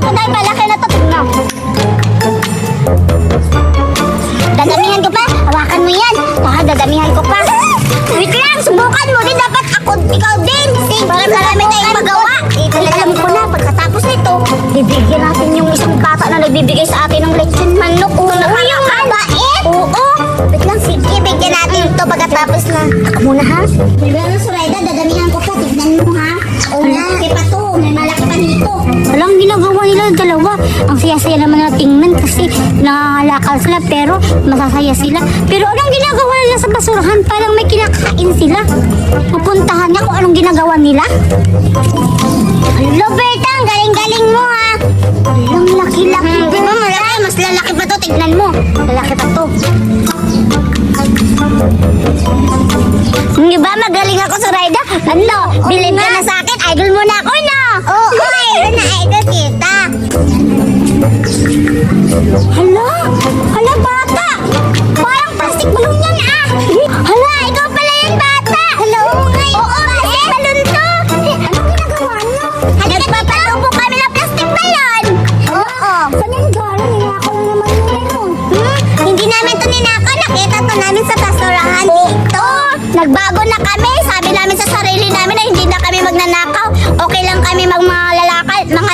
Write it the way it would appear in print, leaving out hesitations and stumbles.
Ito dahil malaki na to. Tignan. Dadamihan ko pa. Hawakan mo yan. Dadamihan ko pa. Wait lang, subukan mo din. Dapat ako, ikaw din. Para marami tayong magawa. Alam ko na, pagkatapos nito, bibigyan natin yung isang bata na nagbibigay sa atin ng lechon manok. Oo, yung mabait. Oo. Wait lang, sige, bigyan natin ito pagkatapos na. Ako muna ha. Pero Surayda, dadamihan ko pa. Tignan mo ha. Oo na, malaki pa to. May malaki pa dito. Walang ginagawa nila dalawa. Ang saya-saya naman na tingnan kasi nangalakal sila pero masasaya sila. Pero anong ginagawa nila sa basurahan? Parang may kinakain sila. Pupuntahan niya kung anong ginagawa nila. Hello, Berta. Ang galing-galing mo, ha? Ang laki-laki. Di ba malaki? Mas lalaki pa to. Tignan mo. Lalaki pa to. Hindi ba magaling ako sa Raida? Ano? Bilib ka na sa akin? Idol mo na ako, no? Oo, idol na idol kita. Hala? Hala, bata? Parang plastic balloon yan, ah. Hala, ikaw pala yan, bata. Hala, oo, plastic balloon to. Anong ginagawa niyo? Nagpapalubo kami ng plastic balloon. Oo. Saan yung galing? Ninakaw na naman yun. Hindi namin to ninakaw. Nakita to namin sa basurahan dito. Nagbago na kami. Sabi namin sa sarili namin na hindi na kami magnanakaw. Okay lang kami magmalalakal. Mga